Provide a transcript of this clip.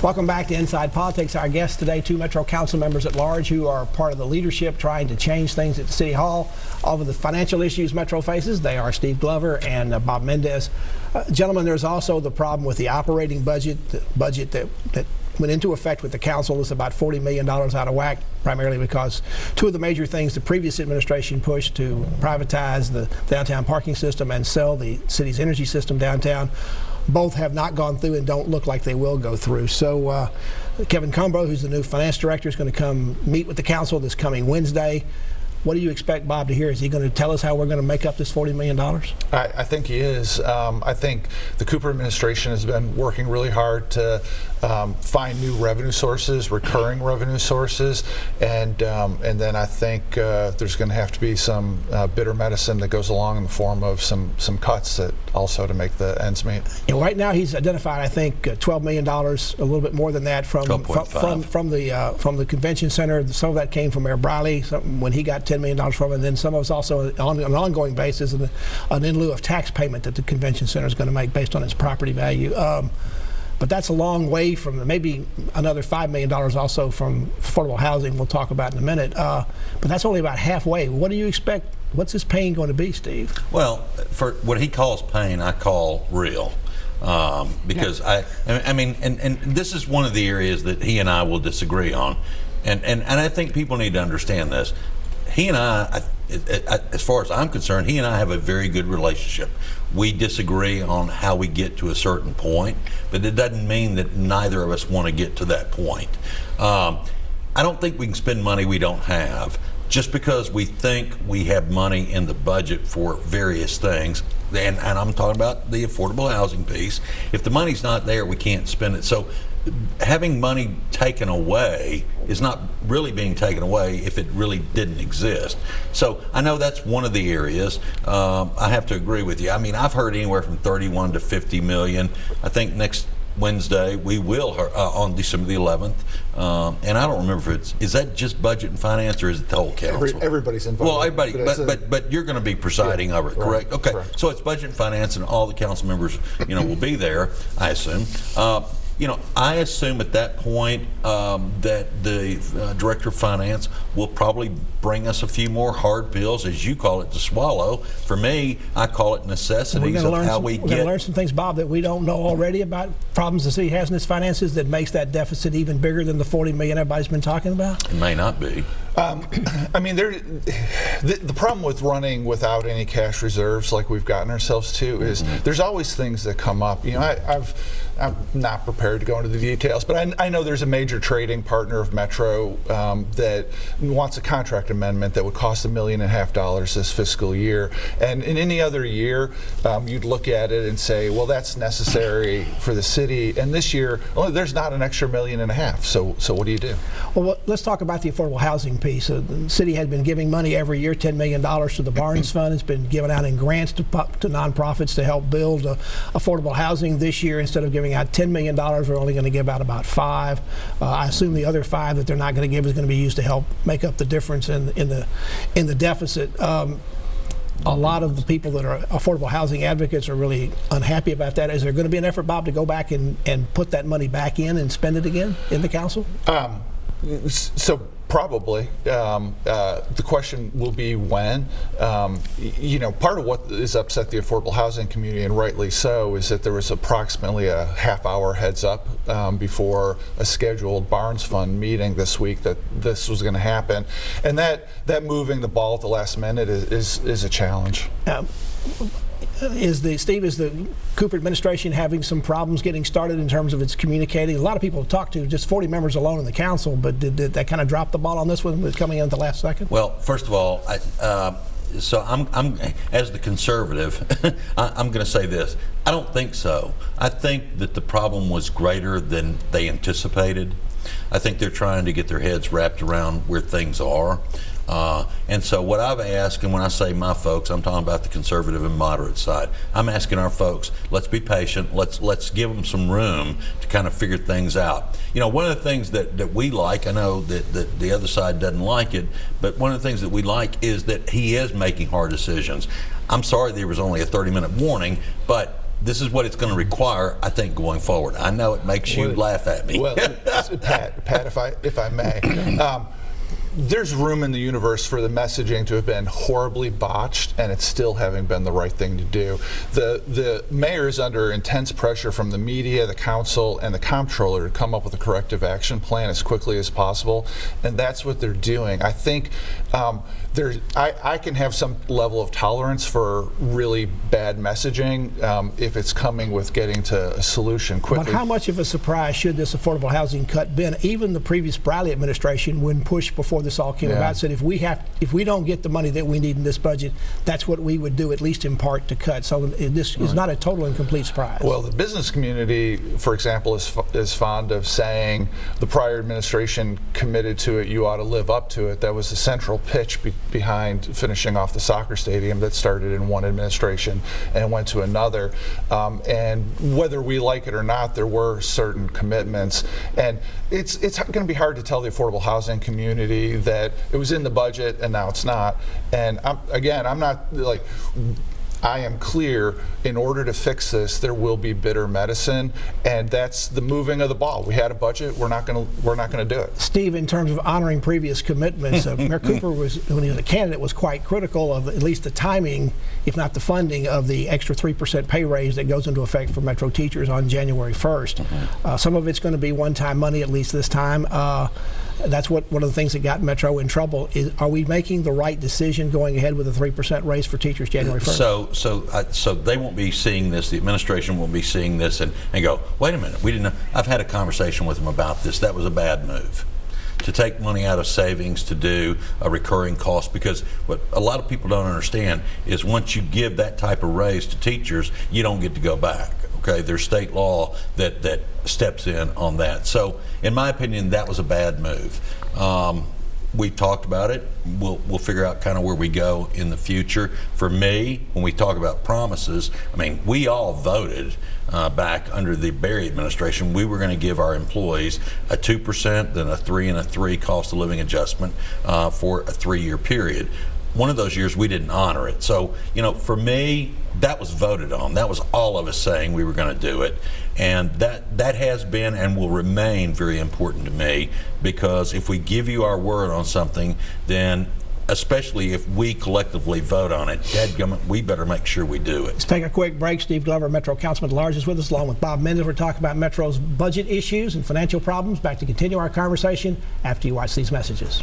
Welcome back to Inside Politics. Our guests today, two Metro Council members at large who are part of the leadership trying to change things at the City Hall over the financial issues Metro faces. They are Steve Glover and Bob Mendes. Gentlemen, there's also the problem with the operating budget. The budget that went into effect with the council is about $40 million out of whack, primarily because two of the major things the previous administration pushed to privatize the downtown parking system and sell the city's energy system downtown, both have not gone through and don't look like they will go through. So Kevin Cumbro, who's the new finance director, is going to come meet with the council this coming Wednesday. What do you expect Bob to hear? Is he going to tell us how we're going to make up this $40 million? I think he is. I think the Cooper administration has been working really hard to find new revenue sources, recurring revenue sources, and then I think there's going to have to be some bitter medicine that goes along in the form of some cuts that also to make the ends meet. And right now he's identified, I think, $12 million, a little bit more than that from the convention center. Some of that came from Mayor Briley when he got $10 million from it, and then some of it's also on an ongoing basis, an in lieu of tax payment that the convention center is going to make based on its property value. But that's a long way from maybe another $5 million also from affordable housing we'll talk about in a minute. But that's only about halfway. What do you expect? What's his pain going to be, Steve? Well, for what he calls pain, I call real. Because I mean, and this is one of the areas that he and I will disagree on. And I think people need to understand this. He and I, as far as I'm concerned, he and I have a very good relationship. We disagree on how we get to a certain point, but it doesn't mean that neither of us want to get to that point. I don't think we can spend money we don't have just because we think we have money in the budget for various things. And I'm talking about the affordable housing piece. If the money's not there, we can't spend it. So having money taken away is not really being taken away if it really didn't exist. So I know that's one of the areas. I have to agree with you. I mean, I've heard anywhere from 31 to 50 million. I think next Wednesday we will on December the 11th, and I don't remember if is that just budget and finance or is it the whole council? Everybody's involved. Well, everybody, but you're going to be presiding over it, correct? Okay, correct. So it's budget and finance, and all the council members, will be there, I assume. I assume at that point that the director of finance will probably bring us a few more hard pills, as you call it, to swallow. For me, I call it necessities of how we get. We're going to learn some things, Bob, that we don't know already about problems the city has in its finances that makes that deficit even bigger than the $40 million everybody's been talking about? It may not be. I mean, the problem with running without any cash reserves like we've gotten ourselves to is there's always things that come up. I'm not prepared to go into the details, but I know there's a major trading partner of Metro that wants a contract amendment that would cost $1.5 million this fiscal year. And in any other year, you'd look at it and say, well, that's necessary for the city. And this year, there's not an extra $1.5 million. So what do you do? Well, let's talk about the affordable housing piece. The city had been giving money every year, $10 million to the Barnes Fund. It's been given out in grants to nonprofits to help build affordable housing. This year, instead of giving out $10 million, we're only going to give out about $5 million. I assume the other $5 million that they're not going to give is going to be used to help make up the difference in the deficit. A lot of the people that are affordable housing advocates are really unhappy about that. Is there going to be an effort, Bob, to go back and put that money back in and spend it again in the council? So probably. The question will be when. Part of what has upset the affordable housing community, and rightly so, is that there was approximately a half-hour heads up before a scheduled Barnes Fund meeting this week that this was going to happen, and that moving the ball at the last minute is a challenge. Is the Cooper administration having some problems getting started in terms of its communicating? A lot of people have talked to, just 40 members alone in the council, but did that kind of drop the ball on this one with coming in at the last second? Well, first of all, so I'm as the conservative, I'm going to say this. I don't think so. I think that the problem was greater than they anticipated. I think they're trying to get their heads wrapped around where things are. And so what I've asked, and when I say my folks, I'm talking about the conservative and moderate side. I'm asking our folks, let's be patient. Let's give them some room to kind of figure things out. One of the things that we like, I know that the other side doesn't like it, but one of the things that we like is that he is making hard decisions. I'm sorry there was only a 30-minute warning, but this is what it's going to require, I think, going forward. I know it makes you laugh at me. Well, Pat, if I may. There's room in the universe for the messaging to have been horribly botched and it's still having been the right thing to do. The mayor is under intense pressure from the media, the council, and the comptroller to come up with a corrective action plan as quickly as possible, and that's what they're doing. I think I can have some level of tolerance for really bad messaging if it's coming with getting to a solution quickly. But how much of a surprise should this affordable housing cut been? Even the previous Briley administration, when pushed before this all came about, said if we don't get the money that we need in this budget, that's what we would do, at least in part, to cut. So this is not a total and complete surprise. Well, the business community, for example, is fond of saying the prior administration committed to it, you ought to live up to it. That was the central pitch behind finishing off the soccer stadium that started in one administration and went to another. And whether we like it or not, there were certain commitments. And it's going to be hard to tell the affordable housing community that it was in the budget and now it's not. And I'm not like, I am clear, in order to fix this, there will be bitter medicine, and that's the moving of the ball. We had a budget. We're not going to do it. Steve, in terms of honoring previous commitments, Mayor Cooper when he was a candidate, was quite critical of at least the timing, if not the funding, of the extra 3% pay raise that goes into effect for Metro teachers on January 1st. Some of it's going to be one-time money, at least this time. That's one of the things that got Metro in trouble. Are we making the right decision going ahead with a 3% raise for teachers January 1st? So they won't be seeing this. The administration won't be seeing this and go, wait a minute, we didn't know. I've had a conversation with them about this. That was a bad move, to take money out of savings to do a recurring cost, because what a lot of people don't understand is once you give that type of raise to teachers, you don't get to go back. Okay, there's state law that steps in on that. So, in my opinion, that was a bad move. We talked about it. We'll figure out kind of where we go in the future. For me, when we talk about promises, I mean, we all voted back under the Berry administration. We were going to give our employees a 2%, then a 3 and a 3 cost of living adjustment for a 3-year period. One of those years we didn't honor it. So, for me, that was voted on. That was all of us saying we were going to do it. And that has been and will remain very important to me, because if we give you our word on something, then especially if we collectively vote on it, dadgummit, we better make sure we do it. Let's take a quick break. Steve Glover, Metro Councilman at Large, is with us, along with Bob Mendes. We're talking about Metro's budget issues and financial problems. Back to continue our conversation after you watch these messages.